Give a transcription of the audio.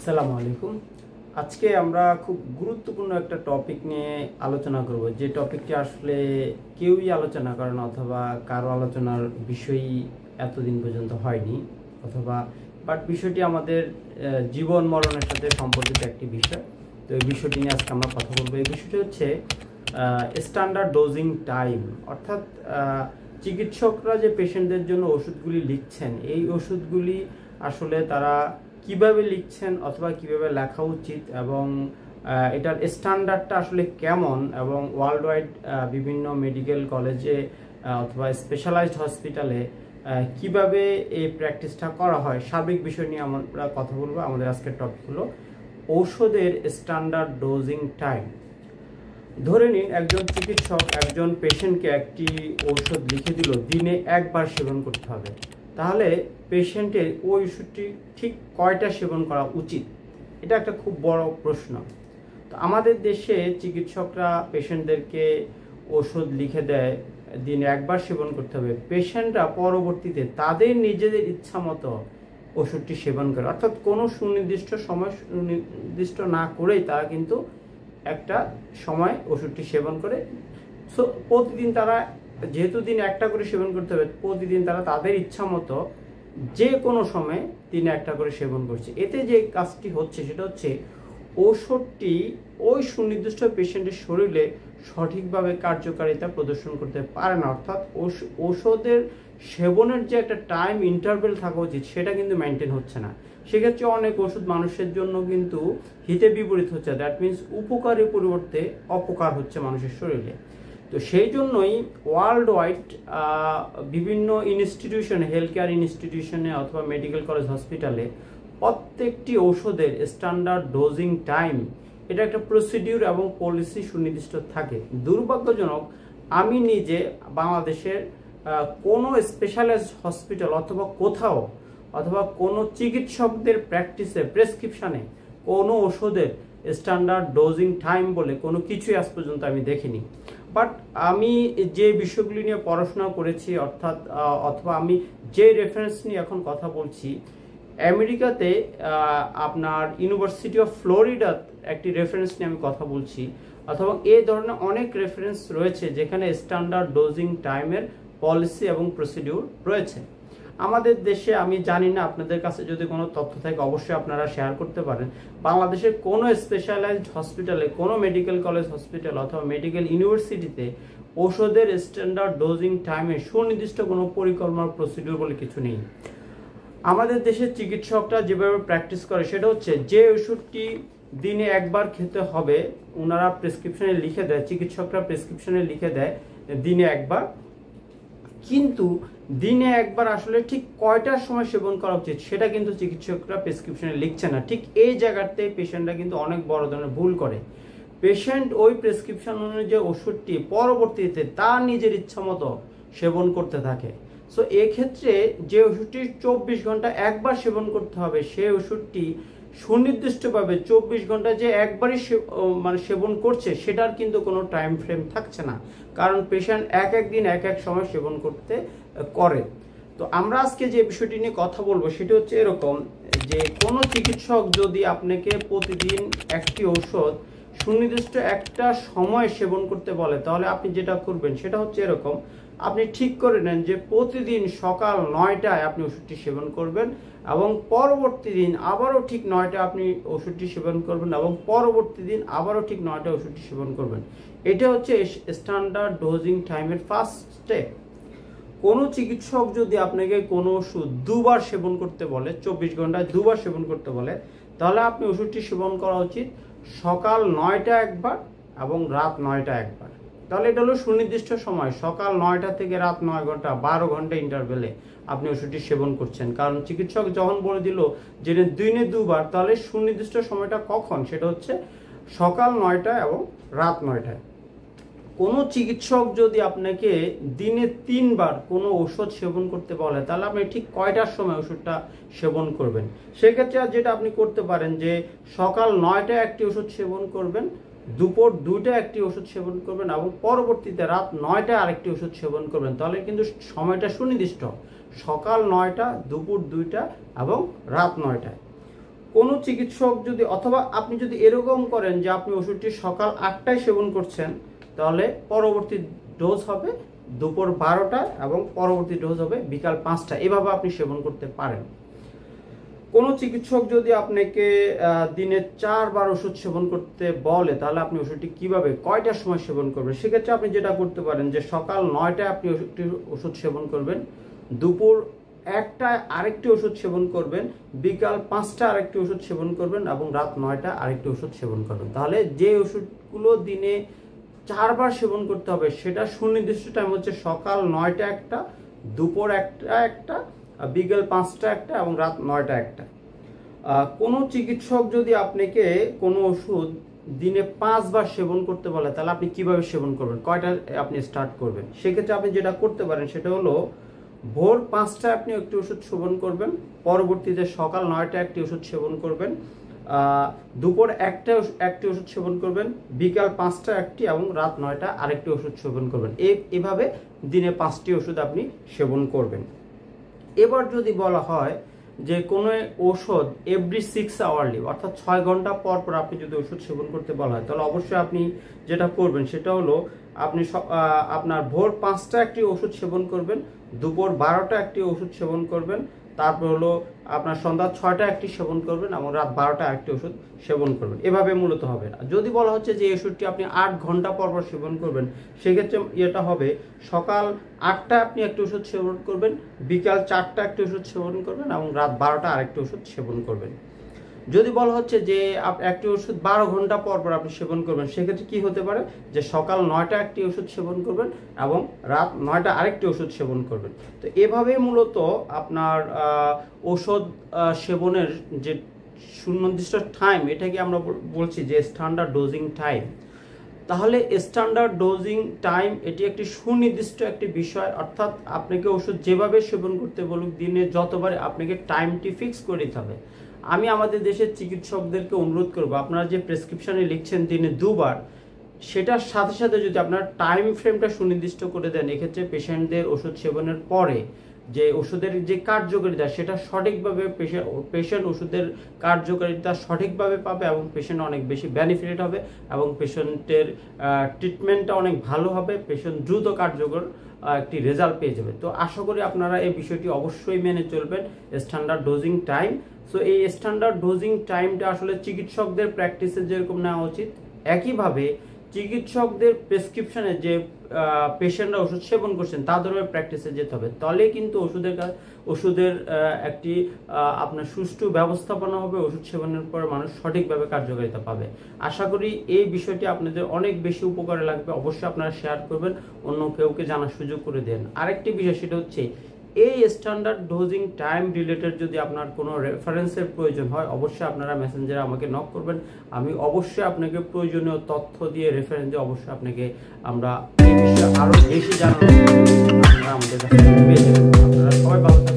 আসসালামু আলাইকুম। আজকে আমরা খুব গুরুত্বপূর্ণ একটা টপিক নিয়ে আলোচনা করব, যে টপিকটি আসলে কেউই আলোচনা করে না, অথবা কারো আলোচনার বিষয়ই এতদিন পর্যন্ত হয়নি, অথবা বিষয়টি আমাদের জীবন মরণের সাথে সম্পর্কিত একটি বিষয়। তো এই বিষয়টি নিয়ে আজকে আমরা কথা বলবো। এই বিষয়টি হচ্ছে স্ট্যান্ডার্ড ডোজিং টাইম, অর্থাৎ চিকিৎসকরা যে পেশেন্টদের জন্য ওষুধগুলি লিখছেন, এই ওষুধগুলি আসলে তারা কিভাবে লিখছেন অথবা কিভাবে লেখা উচিত, এবং এটার স্ট্যান্ডার্ডটা আসলে কেমন, এবং ওয়ার্ল্ড ওয়াইড বিভিন্ন মেডিকেল কলেজে অথবা স্পেশালাইজড হসপিটালে কিভাবে এই প্র্যাকটিসটা করা হয়, সার্বিক বিষয় নিয়ে আমরা কথা বলবো। আমাদের আজকের টপিক হলো ঔষধের স্ট্যান্ডার্ড ডোজিং টাইম। ধরে নিন একজন চিকিৎসক একজন পেশেন্টকে একটি ঔষধ লিখে দিল, দিনে একবার সেবন করতে হবে। তাহলে পেশেন্টের ওই ওষুধটি ঠিক কয়টা সেবন করা উচিত? এটা একটা খুব বড় প্রশ্ন। তো আমাদের দেশে চিকিৎসকরা পেশেন্টদেরকে ওষুধ লিখে দেয়, দিনে একবার সেবন করতে হবে। পেশেন্টরা পরবর্তীতে তাদের নিজেদের ইচ্ছা মতো ওষুধটি সেবন করে, অর্থাৎ কোনো সুনির্দিষ্ট সময় সুনির্দিষ্ট না করেই তারা কিন্তু একটা সময় ওষুধটি সেবন করে। সো প্রতিদিন তারা, যেহেতু দিন একটা করে সেবন করতে হবে, প্রতিদিন তারা তাদের ইচ্ছা মতো যে কোনো সময় দিনে একটা করে সেবন করছে। এতে যে কাজটি হচ্ছে সেটা হচ্ছে ওষুধটি ওই সুনির্দিষ্ট পেশেন্টের শরীরে সঠিকভাবে কার্যকারিতা প্রদর্শন করতে পারে না, অর্থাৎ ওষুধের সেবনের যে একটা টাইম ইন্টারভেল থাকা উচিত সেটা কিন্তু মেনটেন হচ্ছে না। সেক্ষেত্রে অনেক ওষুধ মানুষের জন্য কিন্তু হিতে বিপরীত হচ্ছে, দ্যাট মিনস উপকারের পরিবর্তে অপকার হচ্ছে মানুষের শরীরে। তো সেই জন্যই ওয়ার্ল্ড ওয়াইড বিভিন্ন ইনস্টিটিউশনে, হেলথ কেয়ার ইনস্টিটিউশনে অথবা মেডিকেল কলেজ হসপিটালে প্রত্যেকটি ঔষধের স্ট্যান্ডার্ড ডোজিং টাইম, এটা একটা প্রসিডিউর এবং পলিসি সুনির্দিষ্ট থাকে। দুর্ভাগ্যজনক, আমি নিজে বাংলাদেশের কোনো স্পেশালাইজড হসপিটাল অথবা কোথাও অথবা কোনো চিকিৎসকদের প্র্যাকটিসে প্রেসক্রিপশানে কোনো ওষুধের স্ট্যান্ডার্ড ডোজিং টাইম বলে কোনো কিছুই আজ পর্যন্ত আমি দেখিনি। বাট আমি যে বিষয়গুলি নিয়ে পড়াশোনা করেছি, অথবা আমি যে রেফারেন্স নিয়ে এখন কথা বলছি, আমেরিকাতে আপনার ইউনিভার্সিটি অফ ফ্লোরিডা একটি রেফারেন্স নিয়ে আমি কথা বলছি, অথবা এই ধরনের অনেক রেফারেন্স রয়েছে যেখানে স্ট্যান্ডার্ড ডোজিং টাইমের পলিসি এবং প্রসিডিউর রয়েছে। আমাদের দেশে আমি জানি না, আপনাদের কাছে যদি কোনো তথ্য থাকে অবশ্যই আপনারা শেয়ার করতে পারেন। বাংলাদেশের কোনো স্পেশালাইজড হসপিটালে, কোনো মেডিকেল কলেজ হসপিটাল অথবা মেডিকেল ইউনিভার্সিটিতে ওষুধের স্ট্যান্ডার্ড ডোজিং টাইমে সুনির্দিষ্ট কোনো পরিকল্পনা প্রসিডিউর বলে কিছু নেই। আমাদের দেশের চিকিৎসকরা যেভাবে প্র্যাকটিস করে সেটা হচ্ছে, যে ওষুধটি দিনে একবার খেতে হবে ওনারা প্রেসক্রিপশনে লিখে দেয়, চিকিৎসকরা প্রেসক্রিপশনে লিখে দেয় দিনে একবার, কিন্তু দিনে একবার আসলে ঠিক কয়টার সময় সেবন করা উচিত সেটা কিন্তু চিকিৎসকরা প্রেসক্রিপশনে লিখছে না। ঠিক এই জায়গাতে পেশেন্টরা কিন্তু অনেক বড় ধরনের ভুল করে। পেশেন্ট ওই প্রেসক্রিপশন অনুযায়ী ওষুধটি পরবর্তীতে তার নিজের ইচ্ছা মতো সেবন করতে থাকে। সো এক্ষেত্রে যে ওষুধটি 24 ঘন্টা একবার সেবন করতে হবে, সেই ওষুধটি সুনির্দিষ্টভাবে 24 ঘন্টা যে একবারই সেবন করছে সেটার কিন্তু কোনো টাইম ফ্রেম থাকছে না, কারণ পেশেন্ট এক এক দিন এক এক সময় সেবন করতে করে। তো আমরা আজকে যে বিষয়টি নিয়ে কথা বলবো সেটা হচ্ছে এরকম, যে কোনো চিকিৎসক যদি আপনাকে প্রতিদিন একটি ঔষধ সুনির্দিষ্ট একটা সময় সেবন করতে বলে, তাহলে আপনি যেটা করবেন সেটা হচ্ছে এরকম, আপনি ঠিক করে নেন যে প্রতিদিন সকাল 9টায় আপনি ওষুধটি সেবন করবেন, এবং পরবর্তী দিন আবারও ঠিক 9টায় আপনি ওষুধটি সেবন করবেন, এবং পরবর্তী দিন আবারও ঠিক 9টায় ওষুধটি সেবন করবেন। এটা হচ্ছে স্ট্যান্ডার্ড ডোজিং টাইমের ফার্স্ট স্টেপ। কোনো চিকিৎসক যদি আপনাকে কোনো ওষুধ দুবার সেবন করতে বলে, 24 ঘন্টায় দুবার সেবন করতে বলে, তাহলে আপনি ওষুধটি সেবন করা উচিত সকাল 9টা একবার এবং রাত 9টা একবার। তাহলে এটা হলো সুনির্দিষ্ট সময়, সকাল 9টা থেকে রাত 9 ঘন্টা, 12 ঘন্টা ইন্টারভেলে আপনি ওষুধটি সেবন করছেন। কারণ চিকিৎসক যখন বলে দিল যে দিনে দুবার, তাহলে সুনির্দিষ্ট সময়টা কখন, সেটা হচ্ছে সকাল 9টা এবং রাত 9টায়। কোনো চিকিৎসক যদি আপনাকে দিনে 3বার কোনো ওষুধ সেবন করতে বলে, তাহলে আপনি ঠিক কয়টার সময় ওষুধটা সেবন করবেন? সেক্ষেত্রে যেটা আপনি করতে পারেন যে সকাল 9টায় একটি ওষুধ সেবন করবেন, দুপুর 2টায় একটি ওষুধ সেবন করবেন, এবং পরবর্তীতে রাত 9টায় আরেকটি ওষুধ সেবন করবেন। তাহলে কিন্তু সময়টা সুনির্দিষ্ট, সকাল 9টা, দুপুর 2টা এবং রাত 9টায়। কোনো চিকিৎসক যদি, অথবা আপনি যদি এরকম করেন যে আপনি ওষুধটি সকাল 8টায় সেবন করছেন, তাহলে পরবর্তী ডোজ হবে দুপুর 12টায় এবং পরবর্তী ডোজ হবে বিকাল 5টায়। এভাবে আপনি সেবন করতে পারেন। কোনো চিকিৎসক যদি আপনাকে দিনে 4 বার ওষুধ সেবন করতে বলে, তাহলে আপনি ওষুধটি কিভাবে কয়টার সময় সেবন করবেন? সেক্ষেত্রে আপনি যেটা করতে পারেন যে সকাল 9টায় আপনি ওষুধ সেবন করবেন, দুপুর 1টায় আরেকটি ওষুধ সেবন করবেন, বিকাল 5টায় আরেকটি ওষুধ সেবন করবেন এবং রাত 9টায় আরেকটি ওষুধ সেবন করবেন। তাহলে যে ওষুধগুলো দিনে 4 বার সেবন করতে হবে সেটা সুনির্দিষ্ট টাইম হচ্ছে সকাল 9টা একটা, দুপুর 1টা একটা, বিকেল 5টা একটা এবং রাত 9টা একটা। কোনো চিকিৎসক যদি আপনাকে কোনো ওষুধ দিনে 5 বার সেবন করতে বলে, তাহলে আপনি কিভাবে সেবন করবেন, কয়টা আপনি স্টার্ট করবেন? সেক্ষেত্রে আপনি যেটা করতে পারেন সেটা হলো ভোর 5টায় আপনি একটি ওষুধ সেবন করবেন, পরবর্তীতে সকাল 9টায় একটি ওষুধ সেবন করবেন, দুপুর 1টায় একটি ওষুধ সেবন করবেন, বিকাল 5টায় একটি এবং রাত 9টা আরেকটি ওষুধ সেবন করবেন। এভাবে দিনে 5টি ওষুধ আপনি সেবন করবেন। এবার যদি বলা হয় যে কোনো ওষুধ এভরি 6 আওয়ারলি, অর্থাৎ 6 ঘন্টা পর পর আপনি যদি ওষুধ সেবন করতে বলা হয়, তাহলে অবশ্যই আপনি যেটা করবেন সেটা হলো আপনি আপনার ভোর 5টা একটি ওষুধ সেবন করবেন, দুপুর 12টা একটি ওষুধ সেবন করবেন, তারপর হলো আপনার সন্ধ্যা 6টা একটি সেবন করবেন এবং রাত 12টা একটি ওষুধ সেবন করবেন। এভাবে মূলত হবে না। যদি বলা হচ্ছে যে এই ওষুধটি আপনি 8 ঘন্টা পর পর সেবন করবেন, সেক্ষেত্রে এটা হবে সকাল 8টায় আপনি একটি ওষুধ সেবন করবেন, বিকাল 4টা একটি ওষুধ সেবন করবেন এবং রাত 12টা আরেকটি ওষুধ সেবন করবেন। যদি বলা হচ্ছে যে একটি ওষুধ 12 ঘন্টা পর পর আপনি সেবন করবেন, সেক্ষেত্রে কি হতে পারে যে সকাল 9টা একটি ওষুধ সেবন করবেন এবং রাত 9টা আরেকটি ওষুধ সেবন করবেন। তো এভাবেই মূলত আপনার ওষুধ সেবনের যে সুনির্দিষ্ট টাইম, এটাকে আমরা বলছি যে স্ট্যান্ডার্ড ডোজিং টাইম। তাহলে স্ট্যান্ডার্ড ডোজিং টাইম এটি একটি সুনির্দিষ্ট একটি বিষয়, অর্থাৎ আপনাকে ওষুধ যেভাবে সেবন করতে বলুক দিনে যতবার, আপনাকে টাইমটি ফিক্স করে দিতে হবে। আমি আমাদের দেশের চিকিৎসকদেরকে অনুরোধ করব, আপনারা যে প্রেসক্রিপশনে লিখছেন দিনে 2 বার, সেটার সাথে সাথে যদি আপনারা টাইম ফ্রেমটা সুনির্দিষ্ট করে দেন, এক্ষেত্রে পেশেন্টদের ওষুধ সেবনের পরে যে ওষুধের যে কার্যকারিতা সেটা সঠিকভাবে পেশেন্ট ওষুধের কার্যকারিতা সঠিকভাবে পাবে এবং পেশেন্ট অনেক বেশি বেনিফিট হবে এবং পেশেন্টের ট্রিটমেন্টটা অনেক ভালো হবে, পেশেন্ট দ্রুত কার্যকর একটি রেজাল্ট পেয়ে যাবে। তো আশা করি আপনারা এই বিষয়টি অবশ্যই মেনে চলবেন, স্ট্যান্ডার্ড ডোজিং টাইম। সো এই স্ট্যান্ডার্ড ডোজিং টাইমটা আসলে চিকিৎসকদের প্র্যাকটিসে যেরকম নেওয়া উচিত, একইভাবে চিকিৎসকদের প্রেসক্রিপশনে যে পেশেন্টরা ওষুধ সেবন করছেন তাদেরও প্র্যাকটিসে যেতে হবে। তাহলে কিন্তু ওষুধের একটি আপনার সুষ্ঠু ব্যবস্থাপনা হবে, ওষুধ সেবনের পর মানুষ সঠিকভাবে কার্যকারিতা পাবে। আশা করি এই বিষয়টি আপনাদের অনেক বেশি উপকারে লাগবে। অবশ্যই আপনারা শেয়ার করবেন, অন্য কেউকে জানার সুযোগ করে দেন। আরেকটি বিষয় সেটা হচ্ছে এই স্ট্যান্ডার্ড ডোজিং টাইম রিলেটেড যদি আপনার কোনো রেফারেন্সের প্রয়োজন হয়, অবশ্যই আপনারা মেসেঞ্জারে আমাকে নক করবেন। আমি অবশ্যই আপনাকে প্রয়োজনীয় তথ্য দিয়ে, রেফারেন্স দিয়ে অবশ্যই আপনাকে আমরা এই বিষয়ে আরও বেশি জানানোর আপনারা আমাদের কাছে পেয়ে যাবেন। আপনারা সবাই ভালো থাকবেন।